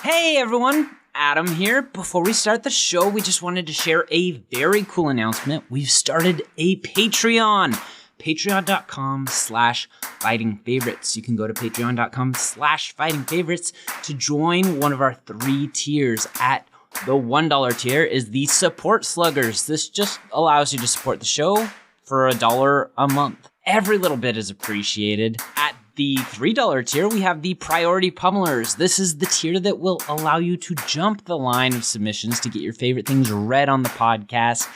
Hey everyone, Adam here. Before we start the show, we just wanted to share a very cool announcement. We've started a Patreon. Patreon.com/FightingFavorites. You can go to Patreon.com/FightingFavorites to join one of our 3 tiers. At the $1 tier is the Support Sluggers. This just allows you to support the show for $1 a month. Every little bit is appreciated. At the $3 tier, we have the Priority Pummelers. This is the tier that will allow you to jump the line of submissions to get your favorite things read on the podcast.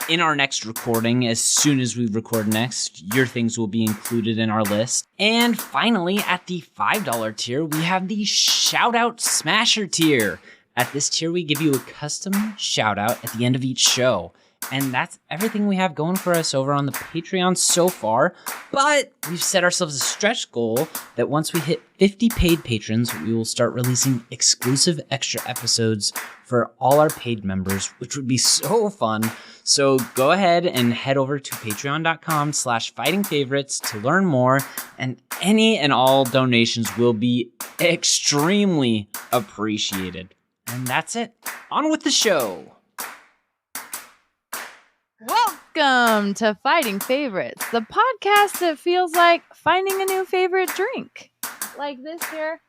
In our next recording, as soon as we record next, your things will be included in our list. And finally, at the $5 tier, we have the Shoutout Smasher tier. At this tier, we give you a custom shoutout at the end of each show. And that's everything we have going for us over on the Patreon so far. But we've set ourselves a stretch goal that once we hit 50 paid patrons, we will start releasing exclusive extra episodes for all our paid members, which would be so fun. So go ahead and head over to patreon.com/fightingfavorites to learn more. And any and all donations will be extremely appreciated. And that's it. On with the show. Welcome to Fighting Favorites, the podcast that feels like finding a new favorite drink. Like this here,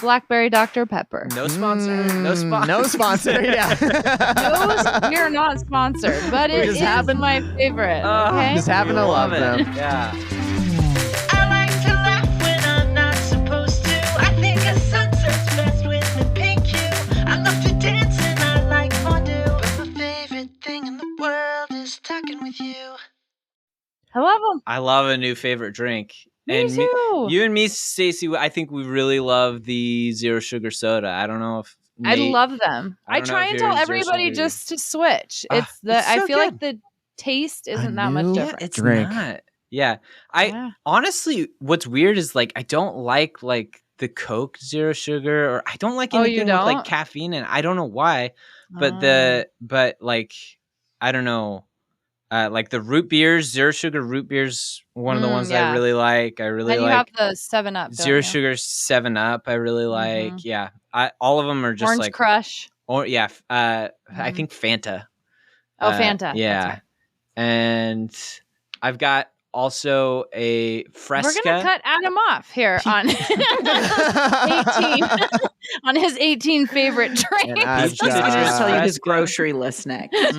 Blackberry Dr. Pepper. No sponsor. No sponsor. No sponsor, yeah. We are not sponsored, but it is my favorite. Okay? Just happen to love them. Yeah. I like to laugh when I'm not supposed to. I think a sunset's best with a pink hue. I love to dance and I like fondue. But my favorite thing in the world is talking with you. I love them. I love a new favorite drink. Me too. You and me, Stacy, I think we really love the zero sugar soda. I don't know if I love them. I don't know try if and you're tell a everybody zero sugar. just to switch. It's so I feel like good. the taste isn't A that much new- different. It's drink. not. Yeah. Yeah. Honestly, what's weird is like I don't like the Coke zero sugar, or I don't like Oh, you anything with like don't? caffeine, and I don't know why. But I don't know. Like the root beers, zero sugar root beers, one of the ones yeah. I really like. I really and you like have the 7-Up. zero sugar 7-Up. I really like. Yeah, all of them are just Orange like Crush. or yeah. I Mhm. think Fanta. Oh, Fanta. That's Yeah, right. and I've got also a Fresca. We're gonna cut Adam off here on 18 on his 18 favorite And drinks. I've He's gonna just tell you his Fresca. grocery list next. He's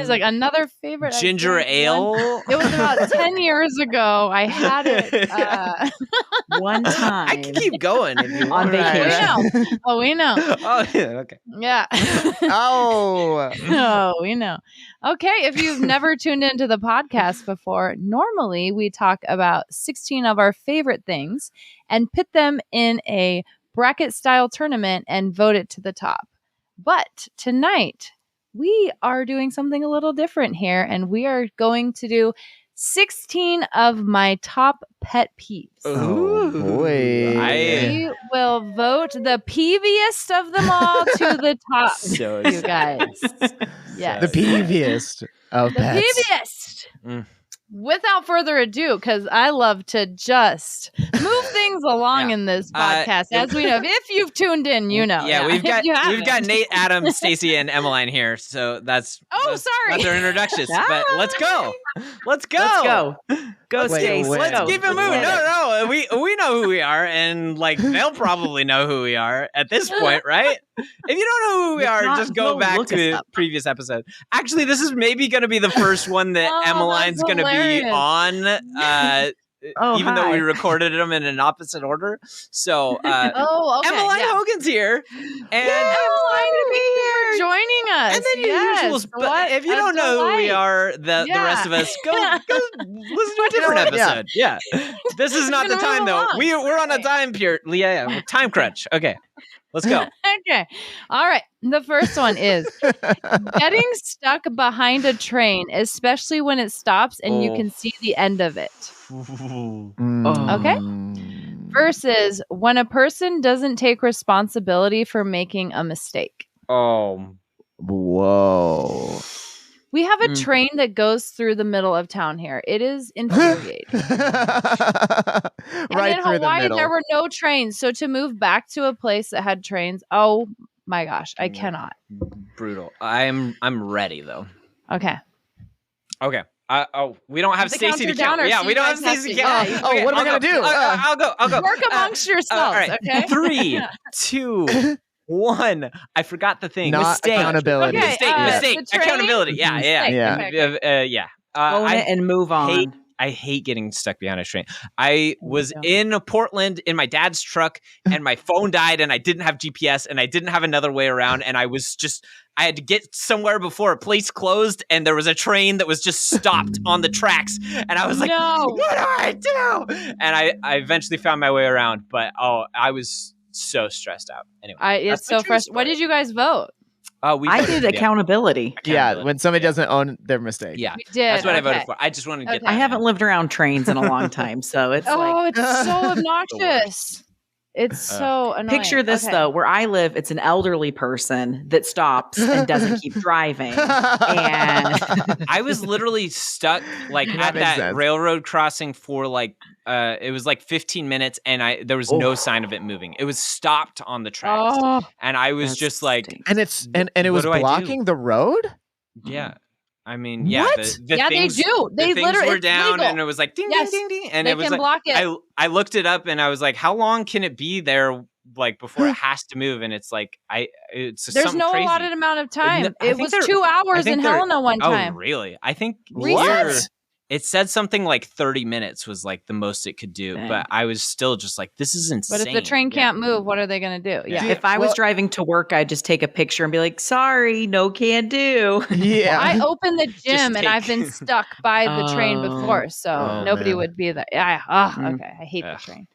like another favorite. I ginger drank ale. It was about 10 years ago. I had it. One time. I can keep going if you want. On vacation. We know. Oh, we know. Oh yeah, okay. Yeah. Oh, Oh, we know. Okay, if you've never tuned into the podcast before, normally we talk about 16 of our favorite things and pit them in a bracket style tournament and vote it to the top. But tonight we are doing something a little different here, and we are going to do 16 of my top pet peeves. oh boy. We will vote the peeviest of them all to the top. So You guys. Yes. The peeviest of The pets. peeviest. Mm. Without further ado, because I love to just move things along Yeah. in this podcast, as we know. If you've tuned in, you know. Yeah, If you we've got haven't. Nate, Adam, Stacy, and Emmaline here. So that's sorry. That's our introductions. But let's go. Let's go. Let's go. Go, Wait, Stace. wait. Let's Go. keep it moving. Get No, we know who we are, and like they'll probably know who we are at this point, right? If you don't know who we If are, not, just go go back look to us the up. previous episode. Actually, this is maybe going to be the first one that Oh, Emmeline's that's going to be hilarious. on. Oh, even though hi. we recorded them in an opposite order. So Oh, okay. Emmaline yeah. Hogan's here. And Emmaline to be here joining us. and then your yes. usuals. But What if you a don't know who we delight. are, the rest of us, go listen to a different episode. Yeah. This is not the Gonna time move though. along. We're on a time period. Yeah, time crunch. Okay. Let's go. Okay. All right. The first one is getting stuck behind a train, especially when it stops and you Oh. can see the end of it. Okay. Versus when a person doesn't take responsibility for making a mistake. Oh. Whoa. We have a train that goes through the middle of town here. It is infuriating. Right And in through the Hawaii, middle. there were no trains. So to move back to a place that had trains, oh my gosh, I cannot. Brutal. I'm ready though. Okay. Okay. We don't have The Stacy to counter count. downer, Yeah, so we you don't have guys have Stacy to- to count. yeah, Oh, what am I gonna do? I'll go. Work amongst yourselves, All right. okay? 3, 2, 1. I forgot the thing. Not Mistake. accountability. Okay, Mistake. the train? Accountability. Yeah. Mistake. Okay. Yeah. Own it and move on. I hate getting stuck behind a train. I was in Portland in my dad's truck and my phone died and I didn't have GPS and I didn't have another way around. And I had to get somewhere before a place closed and there was a train that was just stopped on the tracks. And I was like, No. what do I do? And I eventually found my way around. But I was so stressed out. Anyway. It's so frustrating. What did you guys vote? I did accountability. Yeah, when somebody doesn't own their mistake. Yeah. You did. That's what I okay. voted for. I just wanted to get Okay. that I haven't in. lived around trains in a long time, so it's like It's so obnoxious. It's so annoying. picture this Okay. though, where I live, it's an elderly person that stops and doesn't keep driving. And I was literally stuck like That at makes that sense. railroad crossing for like it was like 15 minutes and there was no sign of it moving. It was stopped on the tracks. Oh, And I was That's just like, stinks. And it's and it What was do I do? blocking the road? yeah. I mean, yeah, What? the Yeah, they things, do. They the things literally- were it's down legal. and it was like ding Yes. ding ding ding and They it was can like block it. I looked it up and I was like, how long can it be there like before it has to move? And it's like it's there's something no crazy. allotted amount of time. No, I It think was they're- 2 hours think in they're- Helena one Oh, time. really? I think What? here it said something like 30 minutes was like the most it could do, Dang. but I was still just like, this is insane. But if the train can't move, what are they going to do? Yeah. if I was Well- driving to work, I'd just take a picture and be like, sorry, no can do. Yeah. I opened the gym and take- I've been stuck by the train Oh. before, so Oh, nobody man. would be there. Okay. I hate the Ugh. train.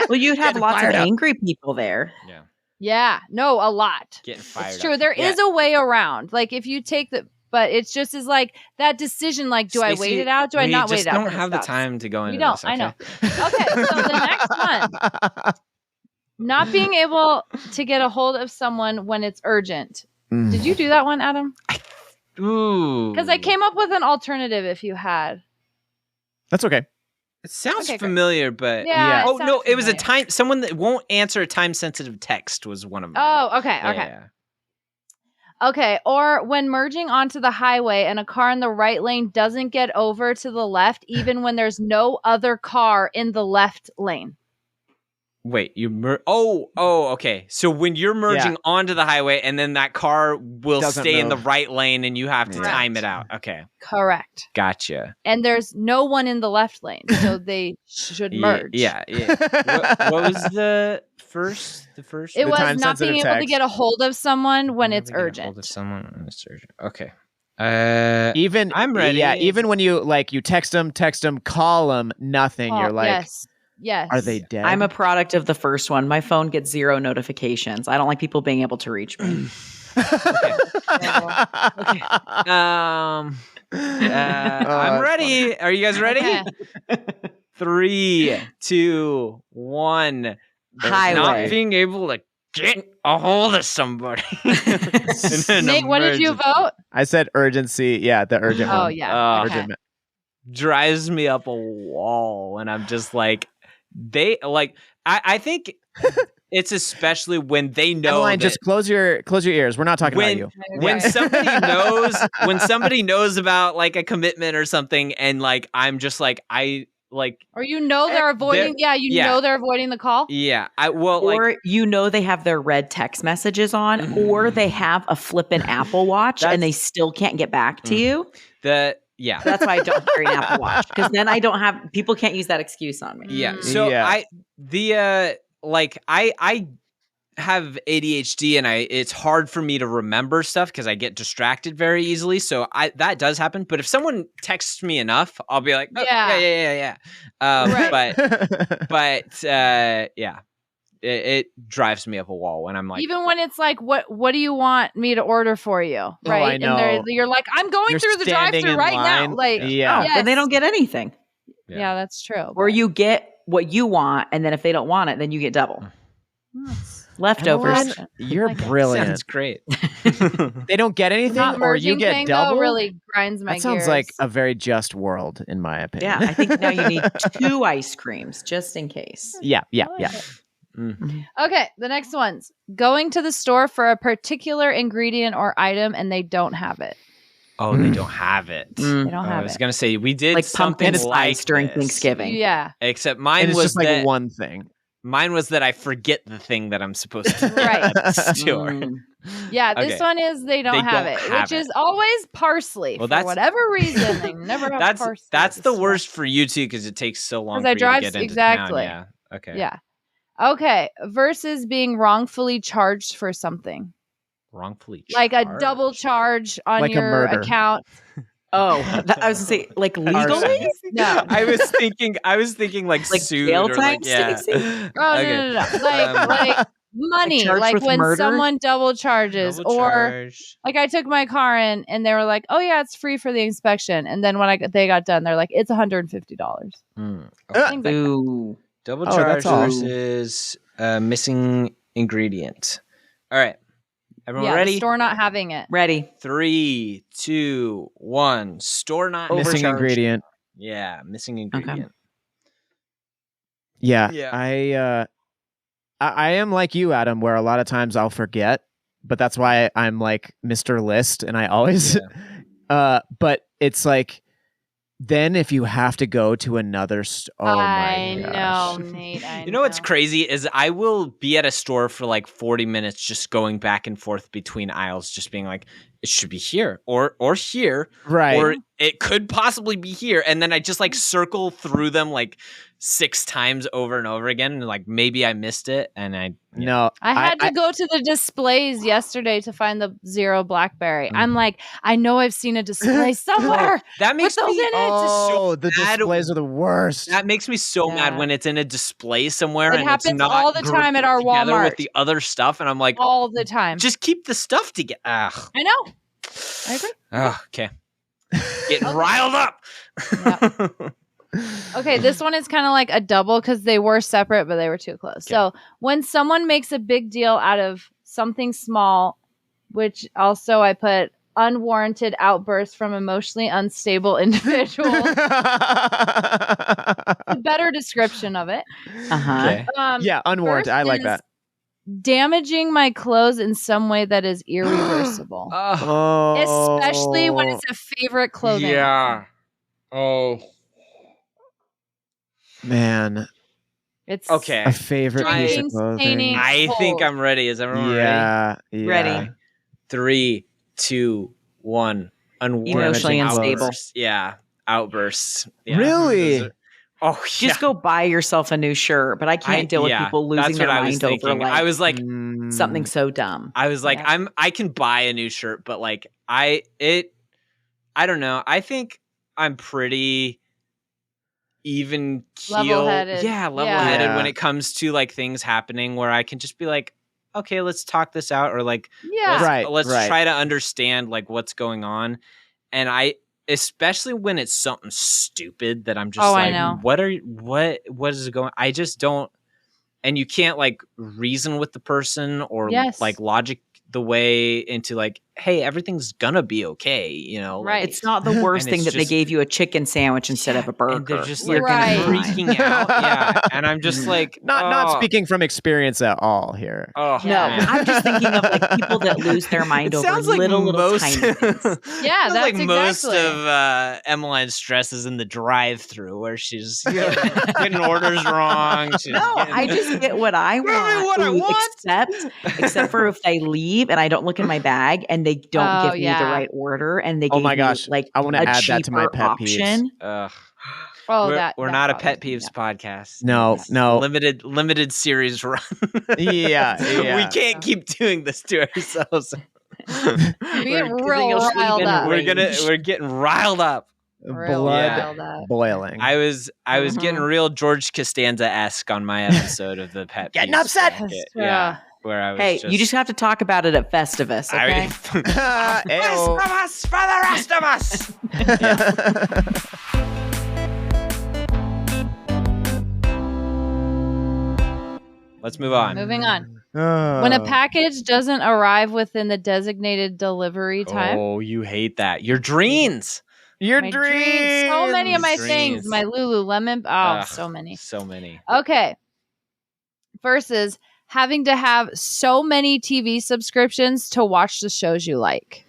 Well, you'd have Getting lots of fired up. angry people there. Yeah, Yeah, no, a lot. getting fired. It's true. up. There is a way around. Like if you take but it's just as like that decision. Like, do I wait Stacey, it out? Do I not we wait it just out? don't when it have the stops? time to go into We don't. this. I know. okay? Okay, so the next one, not being able to get a hold of someone when it's urgent. Did you do that one, Adam? Ooh. Because I came up with an alternative. If you had, That's okay. It sounds Okay, great. familiar, but Yeah, it Oh no, sounds it was a familiar. someone that won't answer a time-sensitive text was one of them. oh, okay, Yeah, okay. yeah. Okay, or when merging onto the highway and a car in the right lane doesn't get over to the left, even when there's no other car in the left lane. Wait, okay. So when you're merging onto the highway and then that car will Doesn't stay in the move. right lane and you have to Yeah. time it out. Okay. Correct. Gotcha. And there's no one in the left lane, so they should merge. Yeah. What was the first? It was not time-sensitive being able to text. get a hold of someone when it's Hold urgent. of someone when it's urgent. Okay. Even I'm ready. Yeah, even when you text them, call them, nothing. Oh, You're like, yes. are they dead? I'm a product of the first one. My phone gets 0 notifications. I don't like people being able to reach me. I'm ready. Are you guys ready? Okay. 3, 2, 1. Highway. Not being able to get a hold of somebody. Nate, what did you vote? I said urgency. Yeah, the urgent Oh, one. yeah. Okay. Urgent. Drives me up a wall, and I'm just like, I think it's especially when they know Emmaline, that just close your ears. We're not talking about you. when somebody knows about like a commitment or something, and like I'm just like Or they're avoiding. They're avoiding the call. Or they have their red text messages on, or they have a flippin' Apple Watch and they still can't get back to you. Yeah. That's why I don't carry an Apple Watch, because then I don't have people can't use that excuse on me. Yeah. So Yeah. I have ADHD and it's hard for me to remember stuff because I get distracted very easily. So that does happen. But if someone texts me enough, I'll be like, oh, yeah. Right. But yeah. It drives me up a wall when I'm like, Even when it's like, what do you want me to order for you? Right. I know. And you're like, I'm going You're through the standing drive-thru in right line. now. Like, Yeah. yes. And they don't get anything. Yeah, that's true. Or you get what you want, and then if they don't want it, then you get double. Leftovers. Emmaline, you're Like it. brilliant. Sounds great. They don't get anything, Not or you merging get thing, double. though, really grinds my That sounds gears. like a very just world, in my opinion. Yeah, I think now you need 2 ice creams just in case. yeah. I like it. Mm. Okay, the next one's going to the store for a particular ingredient or item and they don't have it. Oh, they don't have it. They don't I have was it. gonna say we did Like something pumpkin spice like during this. Thanksgiving. Yeah. Except And mine it's was just like that one thing. mine was that I forget the thing that I'm supposed to get Right. at the store. Mm. Yeah, this Okay. one is they don't have it, which is always parsley. Well, for that's- whatever reason, they never have parsley. That's at the store. worst for you too because it takes so long 'Cause for I you to drive- get into exactly. town. Yeah. Okay. Yeah. Okay. Versus being wrongfully charged for something. Wrongfully Like a charged. double charge on Like a your murder. account. Oh, I was gonna say, like legally? No. I was thinking like sued jail or time, like yeah. Stacy? Oh, Okay. no. Like money. charged Like with when murder? someone double charges. Double or charge. like I took my car in and they were like, oh, yeah, it's free for the inspection. And then when they got done, they're like, it's $150. Things like that. Ooh. Double Oh, charge that's all. versus missing ingredient. All right. Everyone Yeah, ready? the store not having it. Ready. 3, 2, 1. Store not Missing Overcharged. ingredient. Yeah, missing ingredient. Yeah. Yeah. I am like you, Adam, where a lot of times I'll forget, but that's why I'm like Mr. List, and I always. But it's like, then if you have to go to another oh I my gosh. know, Nate. I You know what's crazy is I will be at a store for like 40 minutes just going back and forth between aisles, just being like, it should be here or here. Right. Or it could possibly be here. And then I just like circle through them like 6 times over and over again. And like maybe I missed it. And No. I had to go to the displays yesterday to find the Zero Blackberry. I'm like, I know I've seen a display somewhere. that makes those me in it. Oh, the mad. displays are the worst. That makes me so mad Yeah. when it's in a display somewhere It and happens it's not all the time at our grouped together Walmart. with the other stuff. And I'm like, All the time. just keep the stuff together. I know. I agree. Oh, okay. Getting riled up. Okay, this one is kind of like a double because they were separate, but they were too close. Okay. So when someone makes a big deal out of something small, which also I put unwarranted outbursts from emotionally unstable individuals, a better description of it. Uh-huh. Okay. Yeah, unwarranted. I like that. Damaging my clothes in some way that is irreversible. Oh. Especially when it's a favorite clothing. Yeah. Oh. Man, It's Okay. a favorite piece of Drinking, clothing. staining. I think Cold. I'm ready. Is everyone ready? Yeah. Ready. 3, 2, 1. Unwarranted Emotionally unstable. outbursts. Yeah. Outbursts. Yeah. Really? Those are- Oh, yeah. Just go buy yourself a new shirt, but I can't deal with people losing that's their what I was mind over thinking. like I was like, something so dumb. I was like, Yeah. I can buy a new shirt, but like I don't know. I think I'm pretty even keeled. Level-headed. Yeah, level-headed Yeah. when it comes to like things happening where I can just be like, okay, let's talk this out, or like Yeah. let's Right. try to understand like what's going on. And especially when it's something stupid that I'm just Oh, I like, know. what is going? I just don't. And you can't like reason with the person or Yes. like logic the way into like, hey, everything's gonna be okay, you know? Right. It's not the worst And thing it's that they just- gave you a chicken sandwich instead of a burger. And they're just You're like Right. gonna die. freaking out. Yeah. And I'm just like, Not oh, speaking from experience at all here. Oh, No, man. I'm just thinking of like people that lose their mind It over sounds like little most, tiny things. Yeah, sounds that's like most exactly. of Emmaline's stress is in the drive-thru where she's getting orders wrong. She's No, getting- I just get what I Give me want. what I want. Except for if they leave and I don't look in my bag and they don't Oh, give me the yeah. right order and they Oh give my me gosh, like I wanna a add that to my cheaper pet peeves. option. Ugh. Oh, we're that not a bothers pet me, peeves podcast. No, It's no. limited series run. Yeah, yeah. We can't keep doing this to ourselves. We get Because real you'll sleep riled in up. range. We're getting riled up. Real Blood riled up. boiling. I was getting real George Costanza-esque on my episode of the pet Getting peeves upset. bracket. Yeah, where I was Hey, you just have to talk about it at Festivus, okay? Ayo. Rest of us for the rest of us. Let's move on. Moving on. When a package doesn't arrive within the designated delivery time. Oh, you hate that. Your dreams. Your My dreams. So many of my Dreams. things. My Lululemon. Ugh, So many. So many. Okay. Versus having to have so many TV subscriptions to watch the shows you like.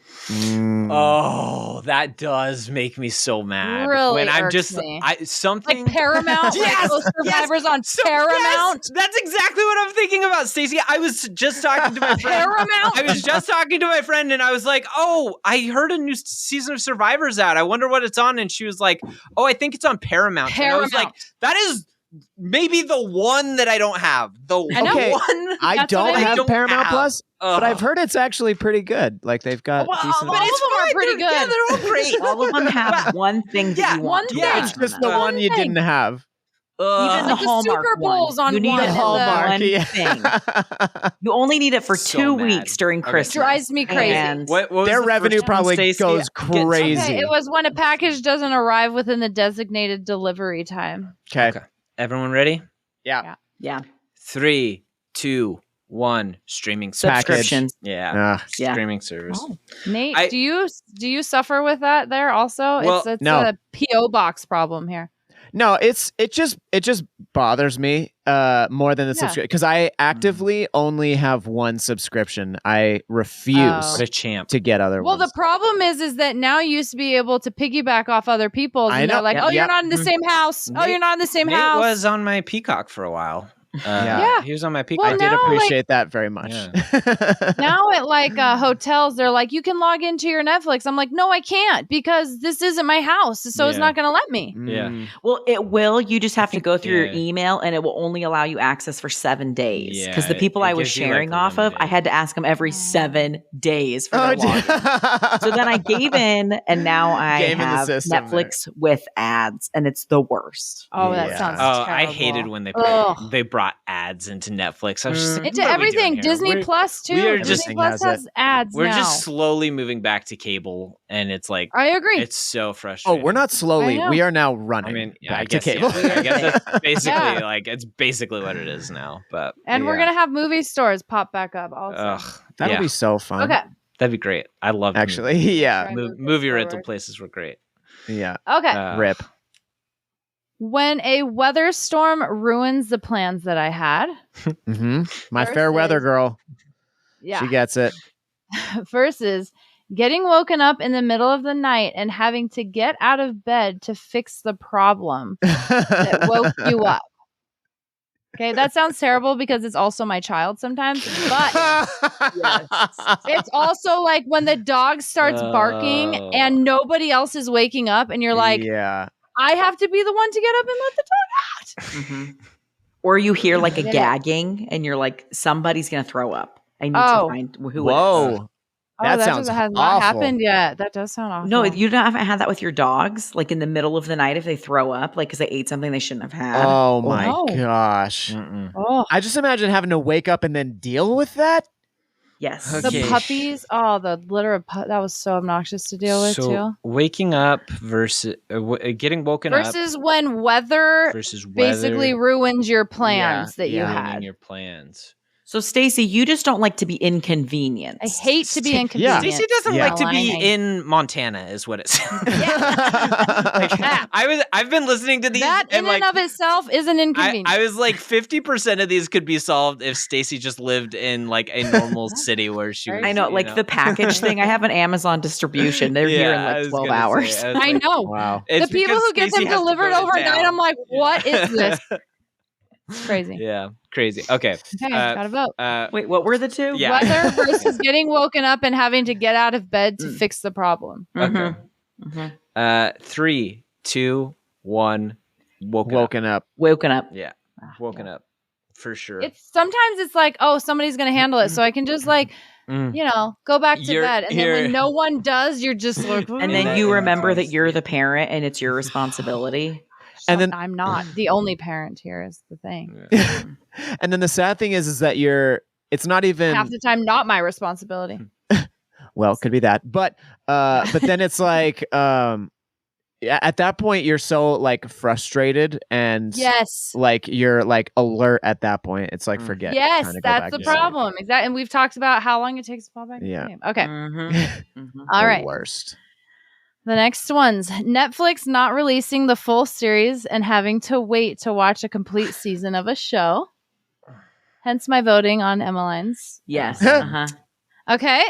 Oh, that does make me so mad. Really when I'm irks just me. something Like Paramount, Yes, like those Survivors on So- Paramount. yes, that's exactly what I'm thinking about, Stacey. I was just talking to my friend. Paramount. I was just talking to my friend, and I was like, "Oh, I heard a new season of Survivors out. I wonder what it's on." And she was like, "Oh, I think it's on Paramount." And I was like, "That is maybe the one that I don't have. I know. Okay. one I That's don't what I have don't Paramount have. Plus, but I've Ugh. heard it's actually pretty good. Like they've got decent. all of them are pretty good. Yeah, they're all great. All of them have one thing that Yeah, you want. one to thing. watch It's from just them. the one you thing. didn't have. Even the Like the Hallmark Super Bowl's one. on You need one it and for the- one yeah. thing. You only need it for So 2 mad. weeks during Okay. Christmas. Drives me crazy. And What was Their the revenue first one, probably Stacey? goes crazy. Okay, it was when a package doesn't arrive within the designated delivery time. Okay. Everyone ready? Yeah. yeah, 3, 2, 1. Streaming service. subscriptions. Yeah. Yeah. Streaming service. Nate, I- do you suffer with that there also? Well, it's no. a PO box problem here. No, it just bothers me more than the subscription because I actively only have one subscription. I refuse Oh. What a champ. to get other Well, ones. the problem is that now you used to be able to piggyback off other people's, I and they're know. like, Yep. "Oh, you're Yep. not in the same house. Oh, Nate- you're not in the same Nate house." was on my Peacock for a while. Yeah. He was on my Peacock. Well, I did now, like- appreciate that very much. Now at like hotels, they're like, "You can log into your Netflix." I'm like, "No, I can't because this isn't my house, so it's Yeah. not going to let me." Yeah. Mm. Well, it will. You just have to go through your Yeah. email, and it will only allow you access for 7 days. Because Yeah, the people it I was gives you, like, sharing off of, I limited. had to ask them every 7 days for their Oh, login. So then I gave in, and now I Game in the have system Netflix with ads, and it's the worst. Oh, Yeah. that sounds. Oh, terrible. I hated when Ugh. they brought ads into Netflix. I was just like, Into what are we doing everything. here? Disney We're- Plus too. we are Disney just- Plus has ads We're now. just slowly moving back to cable, and it's like I agree. it's so Oh, frustrating. we're not slowly. I know. We are now running I mean, yeah, back I guess, to cable. yeah. I guess that's basically Yeah. like it's basically what it is now. But And we're Yeah. gonna have movie stores pop back up also. ugh, That'll yeah, be so fun. Okay. that'd be great. I love Actually, yeah. Right. movie rental Forward. places were great. Yeah. Okay. Rip. When a weather storm ruins the plans that I had. Hmm. My fair weather Versus- girl. Yeah. She gets it. Versus getting woken up in the middle of the night and having to get out of bed to fix the problem that woke you up. Okay, that sounds terrible because it's also my child sometimes, but it's also like when the dog starts barking Oh. and nobody else is waking up and you're like, yeah. I have to be the one to get up and let the dog out. Mhm. Or you hear like a Yeah. gagging, and you're like, somebody's going to throw up. I need Oh. to find who it is. Whoa. That just sounds has not awful. happened yet. That does sound awful. No, you haven't had that with your dogs, like in the middle of the night if they throw up, like because they ate something they shouldn't have had. Oh my no. gosh. Mm-mm. Oh, I just imagine having to wake up and then deal with that. Yes. Okay. the puppies. Oh, the litter of that was so obnoxious to deal with So too. waking up versus getting woken Versus when weather up versus basically weather ruins your plans that you yeah. ruining had. your plans. So Stacy, you just don't like to be inconvenienced. I hate to be Yeah. inconvenienced. Stacey doesn't Yeah. like to be Aligning. in Montana, is what it's. That. I've been listening to these That in and like and of itself is an inconvenience. I was like 50% of these could be solved if Stacey just lived in like a normal city where she was. I know, you like the package thing. I have an Amazon distribution. They're here in Yeah, I like was 12 gonna say, hours. was I like, know. Wow. The it's people because who get Stacey them has to delivered go to overnight, town. I'm like, what is this? It's crazy. Yeah, crazy. Okay. Okay, gotta vote. Wait, what were the two? Yeah. Weather versus getting woken up and having to get out of bed to Mm. fix the problem. Mhm. Okay. Mhm. 3, 2, 1. Woken up. Woken up. Yeah. Woken up. For sure. It's sometimes it's like, oh, somebody's gonna handle it, so I can just like, Mm. go back to You're- bed. And then you're- when no one does, you're just like, And that then you remember that inconsistency. you're the parent and it's your responsibility. And then- I'm not the only parent here is the thing. And then the sad thing is that it's not even Half the time, not my responsibility. well, could be that. But then it's like at that point you're so like frustrated and Yes. like you're like alert at that point. It's like forget. Yes, trying to go that's back the to sleep. problem. Exactly. And we've talked about how long it takes to fall back Yeah. asleep. Okay. Mm-hmm. All The right. worst. The next one's Netflix not releasing the full series and having to wait to watch a complete season of a show. Hence my voting on Emmeline's. Yes. Uh-huh. Okay.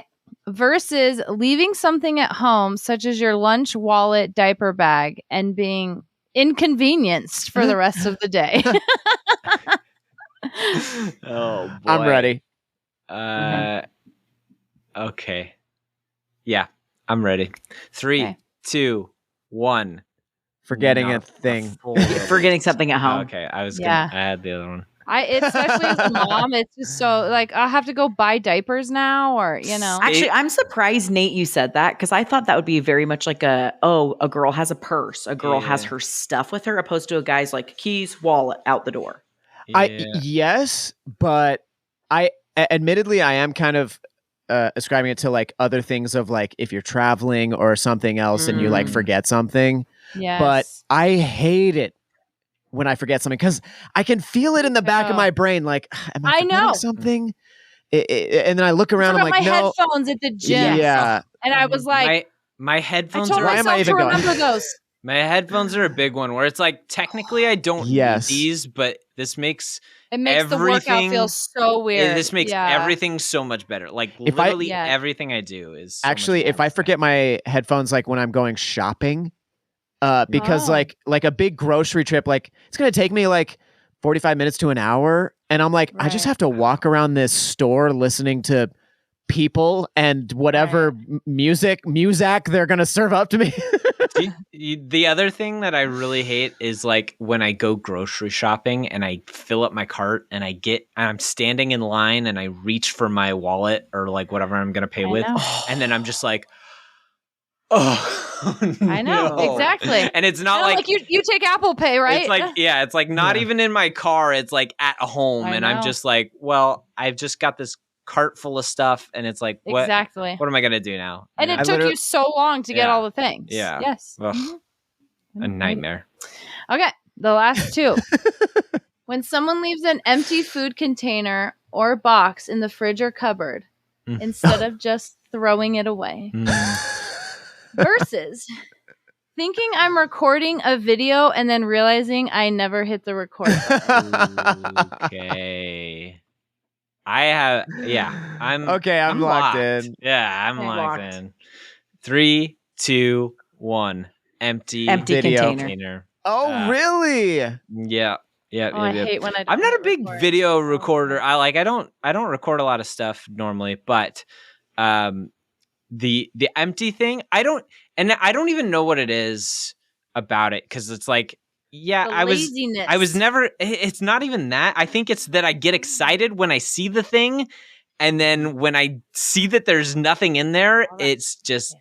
Versus leaving something at home, such as your lunch, wallet, diaper bag, and being inconvenienced for the rest of the day. Oh boy. I'm ready. Okay. Yeah, I'm ready. 3, Okay. 2, 1. Forgetting Not a thing. Forgetting something at home. Okay, I was Yeah. gonna. I had the other one. Especially as a mom, it's just so like I'll have to go buy diapers now, or you know. Actually, I'm surprised, Nate, you said that because I thought that would be very much like a girl has a purse, a girl has her stuff with her, opposed to a guy's like keys, wallet out the door. Yes, but admittedly I am kind of ascribing it to like other things of like if you're traveling or something else and you like forget something. Yes. But I hate it when I forget something because I can feel it in the back of my brain. Like, am I forgetting something? And then I look around. I'm like, my headphones at the gym. Yeah. And I was like, my headphones. I told myself to remember those. My headphones are a big one where it's like technically I don't need these, but this makes the workout feel so weird. This makes everything so much better. Like literally everything I do is so actually if I forget my headphones, like when I'm going shopping. Because like a big grocery trip, like it's going to take me like 45 minutes to an hour. And I'm like, I just have to walk around this store listening to people and whatever music they're going to serve up to me. The other thing that I really hate is like when I go grocery shopping and I fill up my cart and I'm standing in line and I reach for my wallet or like whatever I'm going to pay with. And then I'm just like, I know, exactly. And it's not like you take Apple Pay, right? It's like, it's like not even in my car. It's like at home. And I'm just like, well, I've just got this cart full of stuff. And it's like, what am I going to do now? And it took you so long to get all the things. Yeah. Yes. A nightmare. Okay. The last two. When someone leaves an empty food container or box in the fridge or cupboard instead of just throwing it away. Versus thinking I'm recording a video and then realizing I never hit the record button. Okay. I'm locked in. Yeah, I'm locked in. 3, 2, 1. Empty container. Oh, really? Yeah. I hate when I'm not a big video recorder. I don't record a lot of stuff normally, but the empty thing, I don't even know what it is about it because it's like I was never, it's not even that. I think it's that I get excited when I see the thing, and then when I see that there's nothing in there, it's just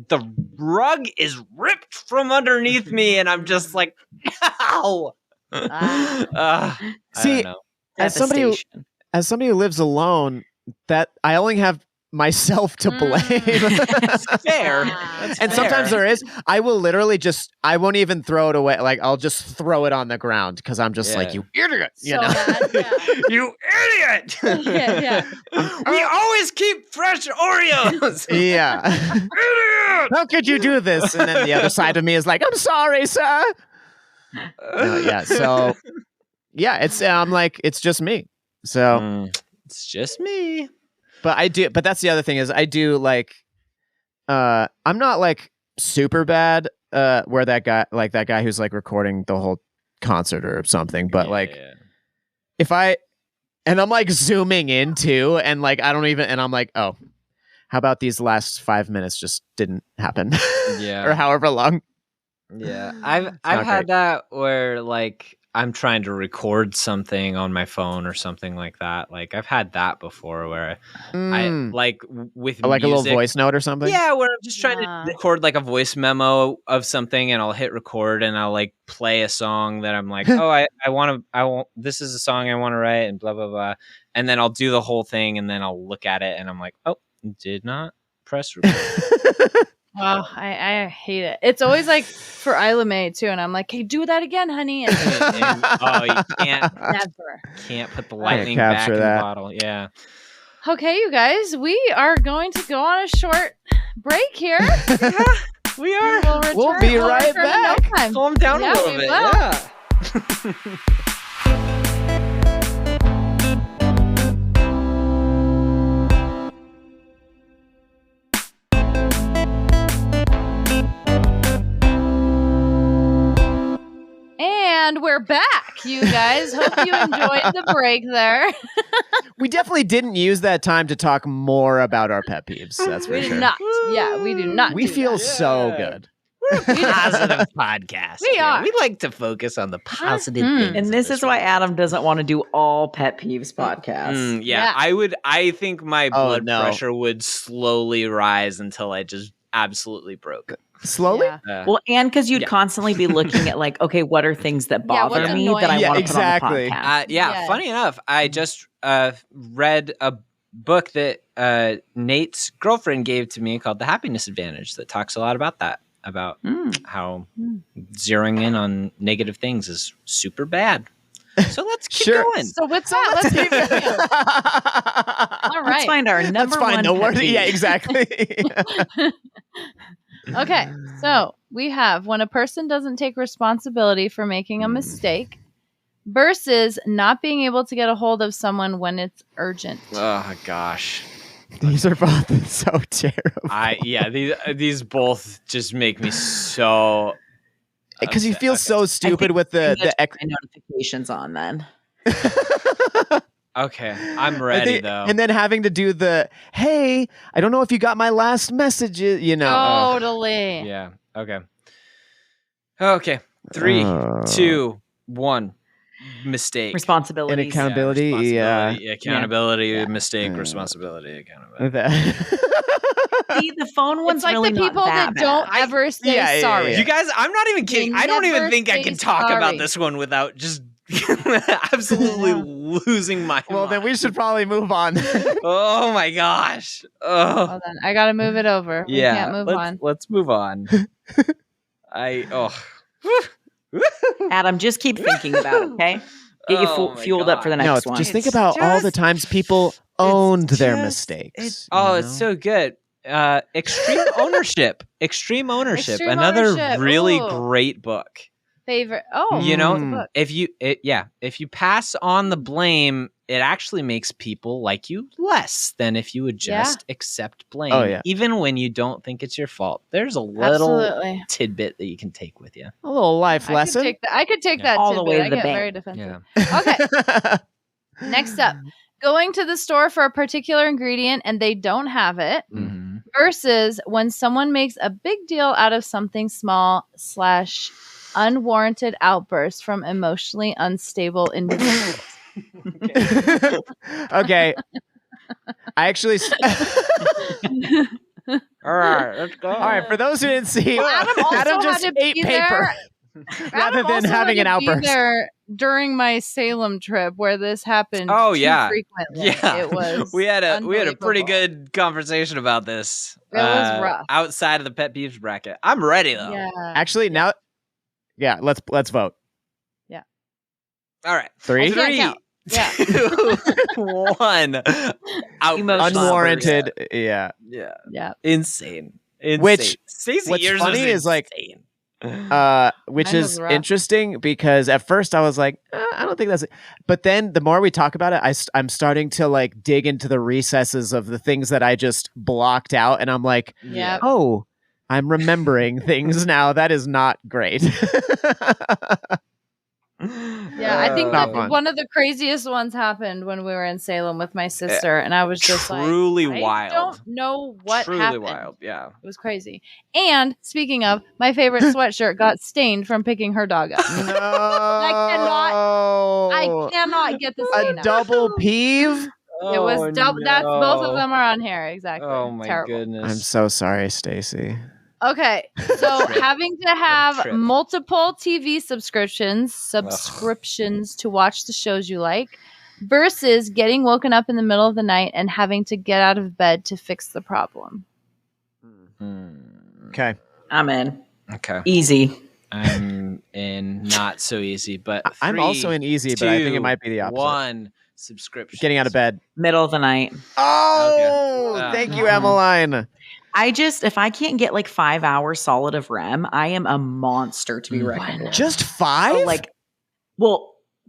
the rug is ripped from underneath me and I'm just like, ow. See, as somebody who lives alone, that I only have myself to blame. That's fair. And sometimes there is. I will literally I won't even throw it away. Like I'll just throw it on the ground because I'm just like, you idiot. You know? You idiot. We always keep fresh Oreos. Yeah. Idiot. How could you do this? And then the other side of me is like, I'm sorry, sir. So I'm like, it's just me. So it's just me. But that's the other thing is I do like, I'm not like super bad, where that guy who's like recording the whole concert or something, but if and I'm like zooming in too, and like, and I'm like, oh, how about these last 5 minutes just didn't happen? Yeah. Or however long. Yeah. I've had that where like, I'm trying to record something on my phone or something like that. Like I've had that before where I like with like music, a little voice note or something. Yeah, where I'm just trying to record like a voice memo of something, and I'll hit record and I'll like play a song that I'm like, I want this is a song I want to write and blah blah blah, and then I'll do the whole thing and then I'll look at it and I'm like, oh, did not press record. Oh, I hate it. It's always like for Isla May too, and I'm like, "Hey, do that again, honey." And You never. can't put the I lightning can't back capture in that. the bottle. Yeah. Okay, you guys, we are going to go on a short break here. We are. We'll be right return in no back. time. Calm down Yeah, a little we bit. will. Yeah. And we're back, you guys. Hope you enjoyed the break there. We definitely didn't use that time to talk more about our pet peeves. That's for We sure. did not. Yeah, we do not. We do feel that. so Yeah. good. We're a positive podcast. We are. We like to focus on the positive Mhm. things. And of this is why world. Adam doesn't want to do all pet peeves podcasts. Yeah. I think my Oh, blood no. pressure would slowly rise until I just absolutely broke. Slowly? Yeah. Well, and because you'd Yeah. constantly be looking at like, okay, what are things that Yeah, bother what's me annoying that I you? want to exactly. put on the podcast? Yes. Funny enough, I just read a book that Nate's girlfriend gave to me called The Happiness Advantage that talks a lot about that, about how zeroing in on negative things is super bad. So let's keep Sure. going. So with that, let's keep going. All Let's right. find our Let's number find one the pet word. peeve. Yeah, exactly. Okay, so we have when a person doesn't take responsibility for making a mistake versus not being able to get a hold of someone when it's urgent. Oh gosh. These are both so terrible. These both just make me so Because you upset. feel Okay. so stupid with I'm gonna the turn my notifications on then. Okay, I'm ready though. And then having to do the, hey, I don't know if you got my last messages, you know. Totally. Yeah. Okay. 3, 2, 1. Mistake. Responsibilities. And accountability. Accountability. Mistake. Responsibility. Accountability. See, the phone one's It's like really the people not that that don't bad. ever say Yeah. sorry. You guys, I'm not even kidding. I don't even never think I say can talk sorry. about this one without just absolutely losing my Well, then we mind. should probably move on. Oh my gosh. Oh. Hold on, I gotta move it over. We can't move on. Let's move on. Adam, just keep thinking about it, okay? Get you Oh my fueled up for the God. next No, one. just think It's about all the just- times people owned their just- mistakes. It's so good. Extreme ownership. Extreme ownership. Extreme Another Ownership. really Ooh. great book. Favorite. Oh, You know, it's a book. if you pass on the blame, it actually makes people like you less than if you would just accept blame. Oh, yeah. Even when you don't think it's your fault. There's a little Absolutely. tidbit that you can take with you. A little life lesson. I could take that All the way tidbit. to I the get bank. very defensive. Yeah. Okay, next up. Going to the store for a particular ingredient and they don't have it Mm-hmm. versus when someone makes a big deal out of something small / unwarranted outbursts from emotionally unstable individuals. Okay. I actually. All right, let's go. All right, for those who didn't see, Adam also just had to ate be paper rather Adam than also having had an to be outburst. there during my Salem trip where this happened Oh, too yeah. frequently. Yeah, It was we had a pretty unbelievable. good conversation about this. It was rough. outside of the pet peeves bracket. I'm ready though. Yeah. Actually, now, yeah, let's vote. All right, Three, I can't count. Yeah. 2, 1. Emotional unwarranted. Yeah. Yeah, Yeah. insane. Which- Stacey, what's yours funny was is, like, insane. Which Mine was is rough. interesting because at first I was like, I don't think that's it. But then the more we talk about it, I'm starting to like dig into the recesses of the things that I just blocked out. And I'm like, Yeah. oh, I'm remembering things now. That is not great. Yeah, I think Not that fun. one of the craziest ones happened when we were in Salem with my sister, and I was just truly like, wild. I don't know what Truly happened. wild. Yeah. It was crazy. And speaking of, my favorite sweatshirt got stained from picking her dog up. No. I cannot get the stain A out. double peeve. It was double. That's both of them are on here. Exactly. Oh my Terrible. goodness. I'm so sorry, Stacy. Okay, so having to have trip. multiple TV subscriptions to watch the shows you like versus getting woken up in the middle of the night and having to get out of bed to fix the problem. Okay. I'm in. Okay. Easy. I'm in not so easy, but I'm also in easy, but I think it might be the opposite. 1 subscription. Getting out of bed. Middle of the night. Oh, Okay. thank you, Emmaline. If I can't get like 5 hours solid of REM, I am a monster to be reckoned with. Just 5?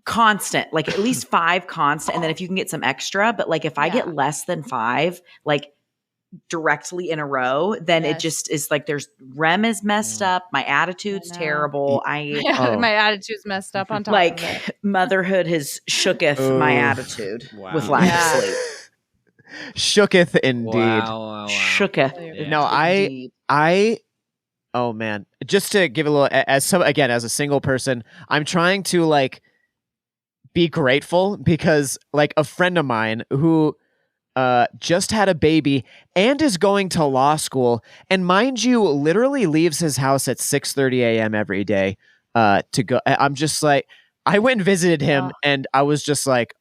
Constant, like at least 5 constant. And then if you can get some extra, but like if I get less than 5, like directly in a row, then it just is like REM is messed up. My attitude's terrible. My attitude's messed up on top of it. Motherhood has shooketh my attitude with lack of sleep. Shooketh indeed. Wow. Shooketh. Yeah. No, I oh man. Just to give a little as a single person, I'm trying to like be grateful because like a friend of mine who just had a baby and is going to law school, and mind you, literally leaves his house at 6:30 a.m. every day to go. I'm just like, I went and visited him, and I was just like,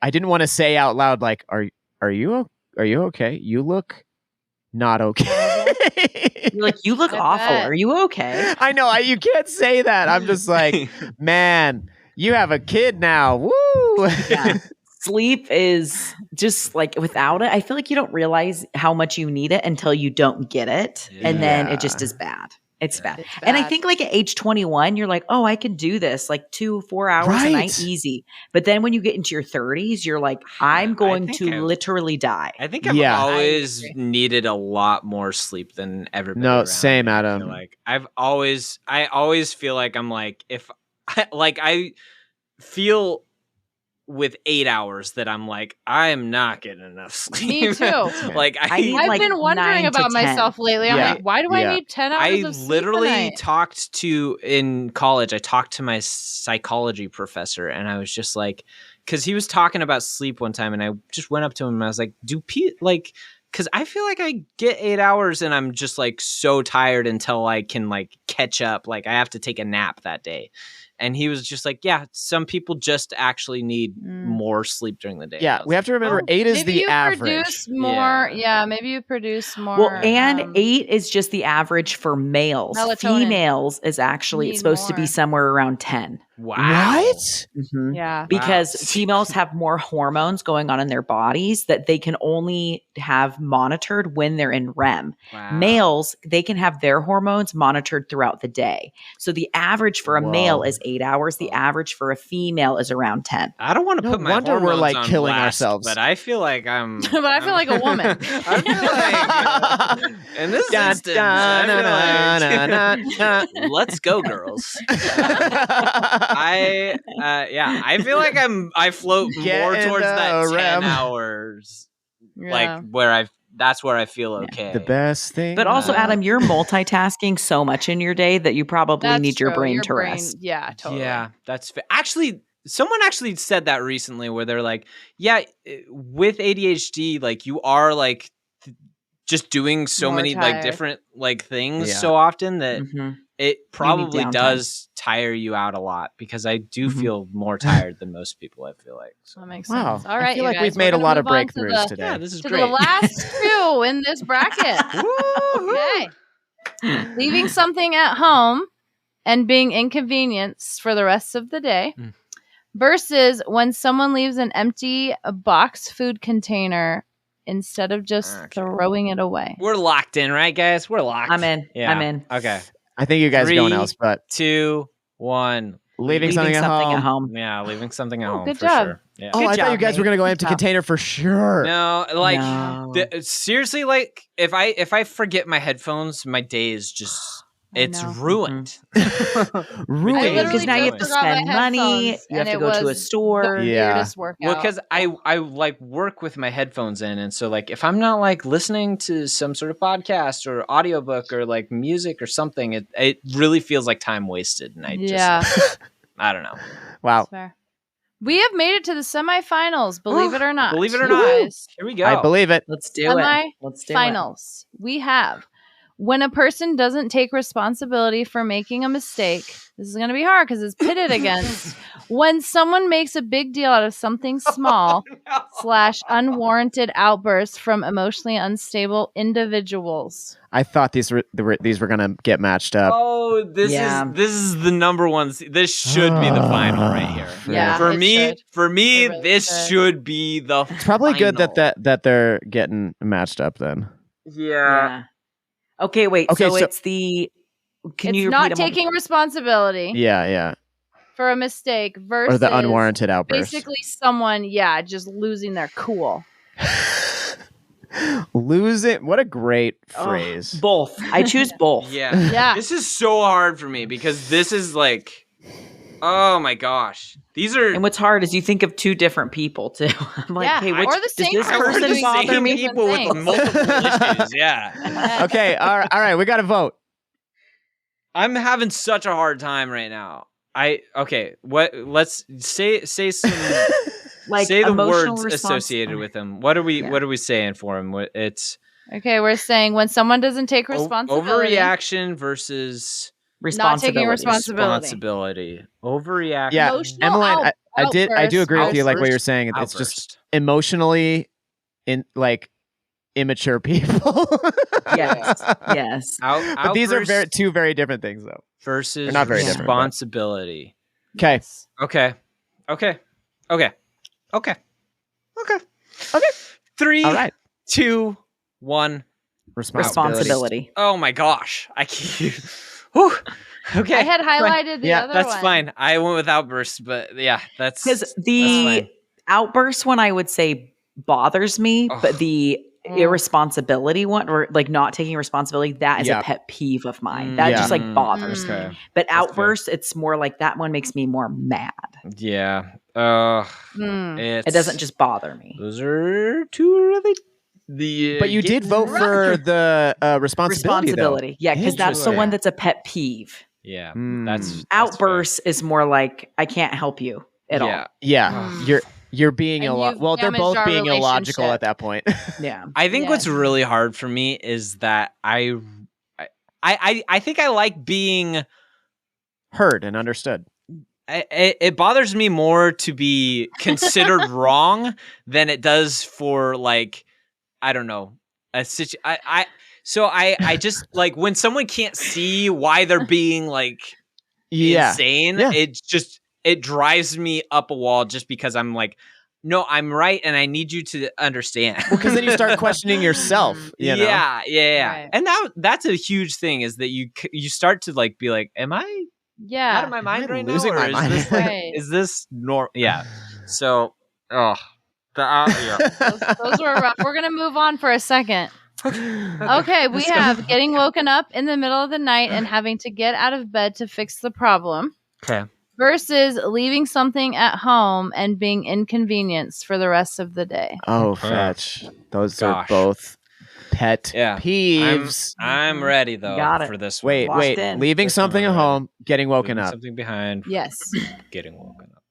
I didn't want to say out loud, like, are you okay? You look not okay. You're like, you look awful. Are you okay? I know. You can't say that. I'm just like, man, you have a kid now. Woo! Yeah. Sleep is just like without it, I feel like you don't realize how much you need it until you don't get it. Yeah. And then it just is bad. It's bad. And I think like at age 21, you're like, oh, I can do this like 2-4 hours a night easy. But then when you get into your 30s, you're like, I'm going to literally die. I think I've always needed a lot more sleep than everybody. No, around same, me. Adam. I always feel like I'm like, if I feel with 8 hours that I'm like, I am not getting enough sleep. Me too. Like I've been wondering about myself lately. I'm like, why do I need 10 hours of sleep literally talked to, in college, I talked to my psychology professor, and I was just like, because he was talking about sleep one time, and I just went up to him and I was like, because I feel like I get 8 hours and I'm just like so tired until I can like catch up. Like I have to take a nap that day. And he was just like, yeah, some people just actually need more sleep during the day. Yeah, we have to remember 8 is the average. Produce more, maybe you produce more. Well, and 8 is just the average for males. Melatonin. Females is actually it's supposed to be somewhere around 10. Wow. What? Mm-hmm. Yeah. Because females have more hormones going on in their bodies that they can only have monitored when they're in REM. Wow. Males, they can have their hormones monitored throughout the day. So the average for a male is 8 hours. The average for a female is around 10. I don't want to put my wonder hormones we're like on killing blast, ourselves. but I feel like I'm. But I feel like a woman. I feel like in this instance, I feel like, let's go, girls. I feel like I float more towards that 10 hours, like that's where I feel okay. The best thing. But also, Adam, you're multitasking so much in your day that you probably need your brain to rest. Yeah, totally. Yeah, that's actually. Someone actually said that recently, where they're like, "Yeah, with ADHD, like you are like just doing so More many tired. like different like things so often that it probably downtime. does tire you out a lot, because I do feel more tired than most people, I feel like. So. That makes Wow. sense. All right, I feel you like guys, we've we're made a gonna lot of move on breakthroughs today. Yeah, this is to great. the last two in this bracket. Okay. Leaving something at home and being inconvenienced for the rest of the day versus when someone leaves an empty box food container instead of just throwing it away. We're locked in, right, guys? We're locked. I'm in. Yeah. I'm in. Okay. I think you guys are going 3, else, but 2, 1. leaving something at home. Yeah, leaving something at home good for job. sure. Yeah. Oh, Good I thought you job, guys were Nate. going to go Good empty job. container for sure. No, like No. seriously, like if I forget my headphones, my day is just it's ruined. Ruined. Because now you have to spend money. You have to go to a store. Yeah. Workout. Well, because I like work with my headphones in, and so like if I'm not like listening to some sort of podcast or audiobook or like music or something, it really feels like time wasted, and I just I don't know. Wow. That's fair. We have made it to the semifinals, believe it or not. Believe it or You not. guys. Here we go. I believe it. Let's do it. Let's do it. Semifinals. We have When a person doesn't take responsibility for making a mistake, this is going to be hard because it's pitted against when someone makes a big deal out of something small / unwarranted outbursts from emotionally unstable individuals. I thought these were gonna get matched up. Oh, this is the number one. This should be the final right here. Yeah, For it me, should. for me, It really this should be the. It's probably good final. that they're getting matched up then. Yeah. Okay, wait. Okay, so so- it's the. Can It's you not repeat them all? taking responsibility Yeah. for a mistake versus Or the unwarranted outburst. basically someone, just losing their cool. Lose it. What a great Oh, phrase. both. I choose both. Yeah. Yeah. This is so hard for me because this is like, oh my gosh, these are. And what's hard is you think of two different people too. I'm like, Yeah, hey, or which, the does same this person person doing bother same me? people with things. multiple issues. Yeah. Okay, all right, we got to vote. I'm having such a hard time right now. Let's say some Like say the emotional words response- associated with them. What are we saying for him? It's Okay, we're saying when someone doesn't take responsibility. overreaction versus Not taking responsibility. Overreaction. Yeah, Emotional Emmaline, I do outburst. agree with you. Like what Outburst. you're saying, it's Outburst. just emotionally immature people. Yes. But these are Outburst two very different things, though. versus They're not very different, but- responsibility. Okay. Okay. 3, All right. 2, 1. Responsibility. Oh my gosh. I can't. Whew. Okay. I had highlighted the other That's one. fine. I went with outbursts, but yeah, that's Because that's the fine. outburst one I would say bothers me, Oh. but the irresponsibility one, or like not taking responsibility, that is Yeah. a pet peeve of mine. That Yeah. just like bothers me. Okay. But fair. outburst, it's more like that one makes me more mad. Yeah. It doesn't just bother me. Those are two really. But you did vote for the responsibility, Responsibility. Yeah, because that's the Interesting. one that's a pet peeve. Yeah. Hmm. That's Outburst is more like I can't help you at all. all. Yeah, you're being And you've well, they're damaged both our being illogical relationship. at that point. Yeah. I think Yeah. what's really hard for me is that I think I like being. Heard and understood. It bothers me more to be considered wrong than it does for like, I don't know, a So I just like when someone can't see why they're being like insane. Yeah. It drives me up a wall just because I'm like, no, I'm right, and I need you to understand. Well, because then you start questioning yourself. You know? Yeah. Right. And that's a huge thing is that you start to like be like, am I Yeah. out of my mind right now, losing or my is mind? this like, Right. is this normal? Yeah. So, yeah. Those were rough. We're going to move on for a second. Okay, we have getting woken up in the middle of the night and having to get out of bed to fix the problem Okay. versus leaving something at home and being inconvenienced for the rest of the day. Oh, fetch. Those are Gosh. both pet Yeah. peeves. I'm ready though Got it. for this one. Wait, Locked in. leaving This one something at already. home, getting woken Leaving up. Something behind. Yes. Getting woken up.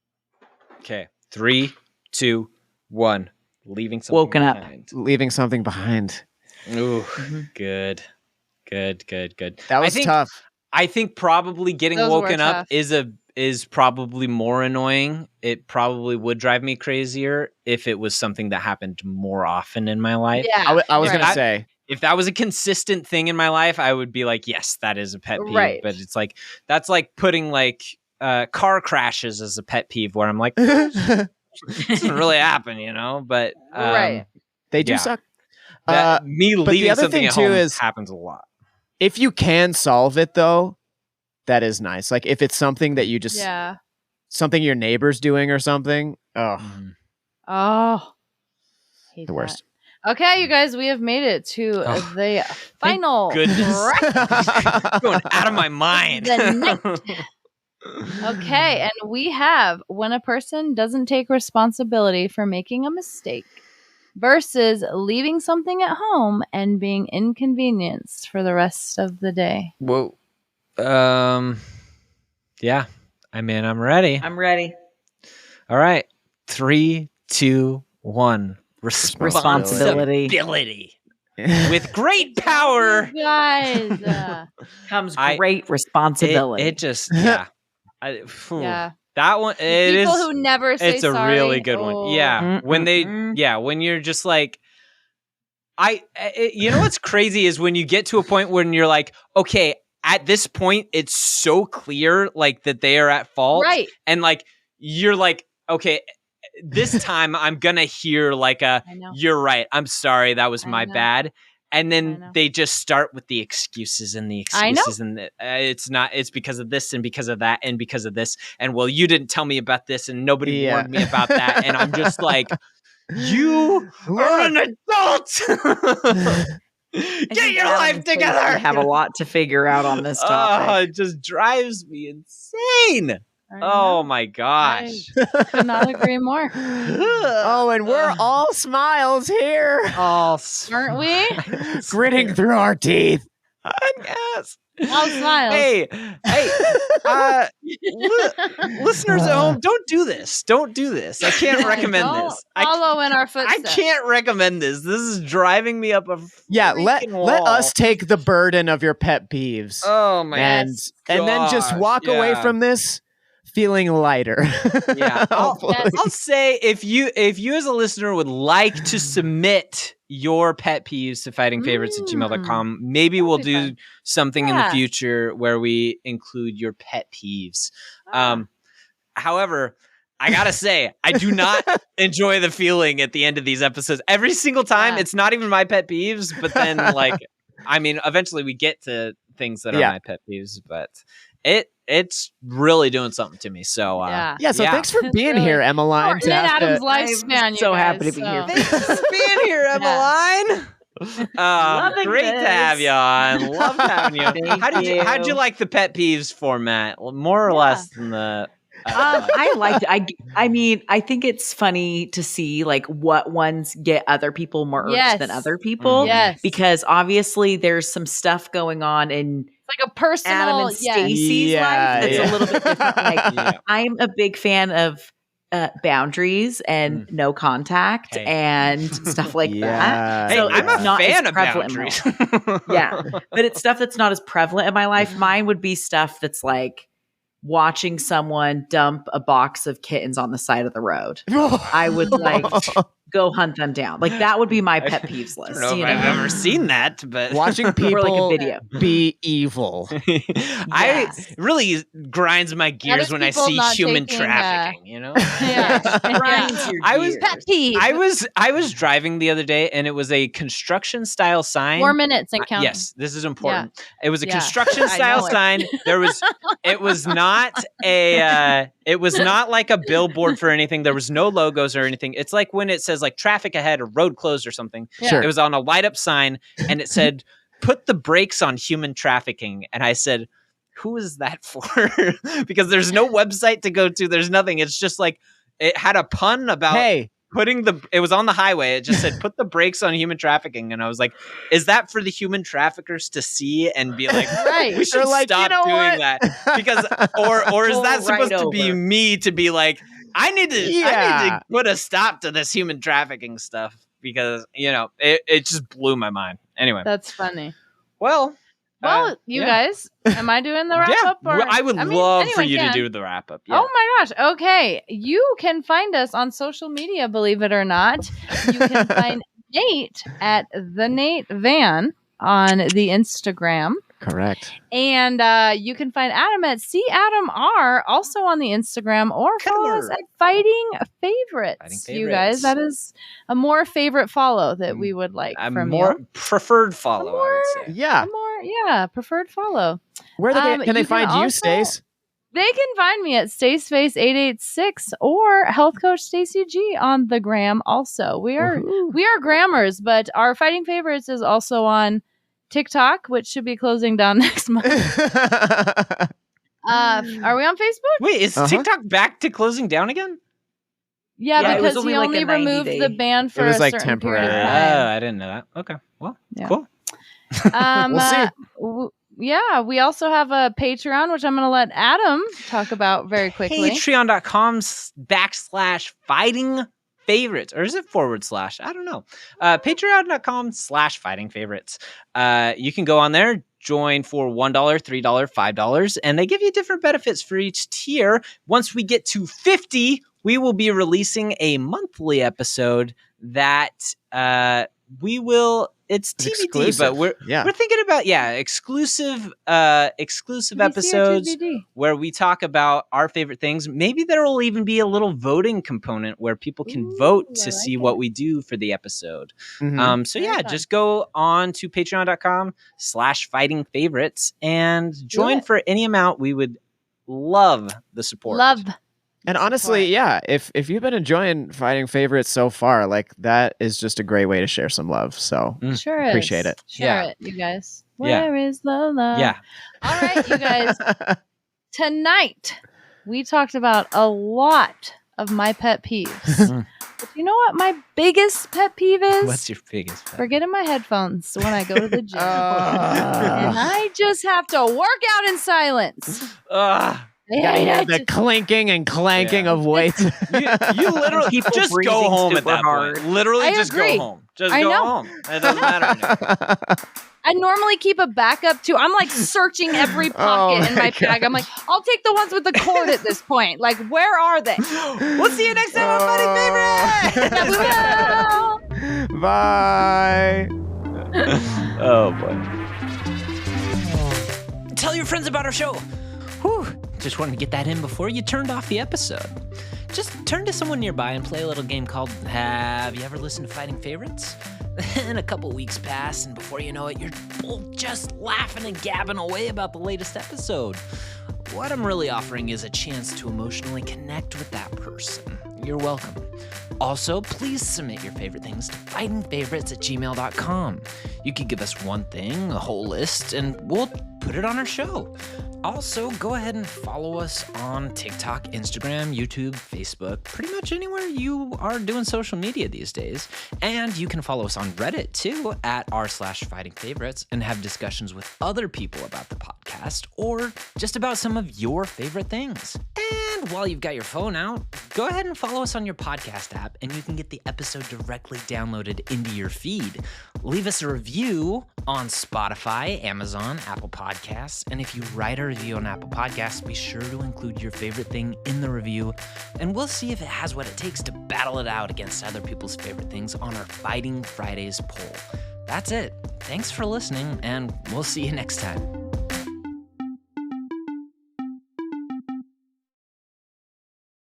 Okay. 3, 2, 1. Leaving something Woken up. behind. Leaving something behind. Ooh, Mm-hmm. good. That was tough. I think probably getting Those were woken up tough. is probably more annoying. It probably would drive me crazier if it was something that happened more often in my life. Yeah. I was right. going to say. If that was a consistent thing in my life, I would be like, yes, that is a pet peeve. Right. But it's like that's like putting like car crashes as a pet peeve where I'm like, They it doesn't really happen, you know? But Right. do Yeah. suck. me but the leaving other something thing at too home is- happens a lot. If you can solve it, though, that is nice. Like if it's something that you just, Yeah. something your neighbor's doing or something. Oh, Oh. Hate the worst. that. Okay, you guys, we have made it to the final goodness. bracket. Going out of my mind. The Okay, and we have when a person doesn't take responsibility for making a mistake versus leaving something at home and being inconvenienced for the rest of the day. Whoa. Yeah. I mean, I'm ready. I'm ready. All right. 3, 2, 1. Responsibility. Responsibility. with great power You guys. Comes I- great responsibility. it just yeah. Yeah. That one it People is who never say it's a sorry. really good one. Yeah. When when you're just like you know what's crazy is when you get to a point when you're like, okay, at this point it's so clear like that they are at fault. Right. And like you're like, okay, this time I'm gonna hear like you're right. I'm sorry, that was my bad. And then they just start with the excuses and the excuses and it's because of this and because of that and because of this. And well, you didn't tell me about this and nobody warned me about that. And I'm just like, you are an adult. Get your life together. I have a lot to figure out on this topic. It just drives me insane. Oh my gosh. I could not agree more. Oh, and we're all smiles here. All Aren't we? Gritting through our teeth. yes. All smiles. Hey, listeners at home, don't do this. Don't do this. I can't recommend Don't this. follow in our I footsteps. can't recommend this. This is driving me up a Yeah, freaking let wall. us take the burden of your pet peeves. Oh my and then just gosh, walk away yeah. from this feeling lighter. Yeah, I'll Hopefully. say if you as a listener would like to submit your pet peeves to fightingfavorites@gmail.com, maybe we'll be do fun. something in the Yeah. future where we include your pet peeves. However, I gotta say, I do not enjoy the feeling at the end of these episodes. Every single time, it's not even my pet peeves, but then like, I mean, eventually we get to things that are my pet peeves, but it's really doing something to me. So So thanks for being here, Emmaline. Shorten Adam's lifespan. I'm so you happy guys, to be here. Thanks for being here, Emmaline. Loving Great to have this. you on. Love having you. How'd you like the pet peeves format? More or less than the. I liked it. I mean, I think it's funny to see like what ones get other people more irked than other people. Yes. Because obviously there's some stuff going on in It's like a personal. Adam and Stacy's life that's a little bit different. Like, I'm a big fan of boundaries and no contact and stuff like that. Hey, So I'm it's a not fan as of prevalent in my boundaries. life. Yeah. But it's stuff that's not as prevalent in my life. Mine would be stuff that's like watching someone dump a box of kittens on the side of the road. I would like go hunt them down. Like that would be my pet peeves list. I don't know if I've ever seen that, but Watching people Or like a video. be evil. Yes. It really grinds my gears is when I people see not human taking, trafficking, you know? Grinds your I was- gears. Pet peeve. I was driving the other day and it was a construction style sign. 4 minutes and counting. Yes, this is important. It was a Yeah. construction I style know it. sign. It was not like a billboard for anything. There was no logos or anything. It's like when it says like traffic ahead or road closed or something. Sure. It was on a light up sign and it said, put the brakes on human trafficking. And I said, who is that for? Because there's no website to go to. There's nothing. It's just like, it had a pun about it was on the highway. It just said, put the brakes on human trafficking. And I was like, is that for the human traffickers to see and be like, Right. we should They're like, stop you know doing what? that? Because, or is that Pull supposed right to be over. me to be like, I need to Yeah. put a stop to this human trafficking stuff because, you know, it just blew my mind. Anyway. That's funny. Well, You guys, am I doing the wrap up? Or, I would mean, love for anyone you to can. do the wrap up. Yeah. Oh my gosh. Okay. You can find us on social media, believe it or not. You can find Nate at the Nate Van on the Instagram. Correct. And you can find Adam at CAdamR also on the Instagram or follow us at Fighting Favorites. You guys, that is a more favorite follow that we would like A from more you. preferred follow, I would say. Yeah. A more, preferred follow. Where can they you find can you, also- Stace? They can find me at StaceFace886 or Health Coach Stacy G on the gram. Also, we are grammars, but our Fighting Favorites is also on TikTok, which should be closing down next month. Are we on Facebook? Wait, is TikTok back to closing down again? Yeah, Yeah, it was because only he like only a 90 removed day. the ban for It was a like certain period of temporary. time. I didn't know that. Okay, well, Yeah. cool. We'll see. Yeah, we also have a Patreon, which I'm going to let Adam talk about very quickly. Patreon.com/Fighting Favorites, or is it / I don't know. Patreon.com/FightingFavorites. You can go on there, join for $1, $3, $5, and they give you different benefits for each tier. Once we get to 50, we will be releasing a monthly episode that it's TBD, exclusive. but we're thinking about exclusive episodes where we talk about our favorite things. Maybe there will even be a little voting component where people can vote to see what we do for the episode. Mm-hmm. Just go on to patreon.com/FightingFavorites and join for any amount. We would love the support. And honestly, if you've been enjoying Fighting Favorites so far, like that is just a great way to share some love. So appreciate it. Share it, you guys. Where is the love? Yeah. All right, you guys. Tonight, we talked about a lot of my pet peeves. But you know what my biggest pet peeve is? What's your biggest pet? Forgetting my headphones when I go to the gym. And I just have to work out in silence. The clinking and clanking of weights. You literally People just go breathing home at super that hard. point. Literally, I just agree. go home. Just go home. It doesn't matter anymore. I normally keep a backup too. I'm like searching every pocket in my bag. I'm like, I'll take the ones with the cord at this point. Like, where are they? We'll see you next time on Fighting Favorites. Yeah, we will. Bye. Oh boy. Tell your friends about our show. Whew. Just wanted to get that in before you turned off the episode. Just turn to someone nearby and play a little game called Have You Ever Listened to Fighting Favorites? Then a couple weeks pass, and before you know it, you're both just laughing and gabbing away about the latest episode. What I'm really offering is a chance to emotionally connect with that person. You're welcome. Also, please submit your favorite things to fightingfavorites@gmail.com. You could give us one thing, a whole list, and we'll put it on our show. Also, go ahead and follow us on TikTok, Instagram, YouTube, Facebook, pretty much anywhere you are doing social media these days. And you can follow us on Reddit too, @r/fightingfavorites, and have discussions with other people about the podcast or just about some of your favorite things. And while you've got your phone out, go ahead and follow us on your podcast app, and you can get the episode directly downloaded into your feed. Leave us a review on Spotify, Amazon, Apple Podcasts, and if you write a review on Apple Podcasts, be sure to include your favorite thing in the review, and we'll see if it has what it takes to battle it out against other people's favorite things on our Fighting Fridays poll. That's it. Thanks for listening, and we'll see you next time.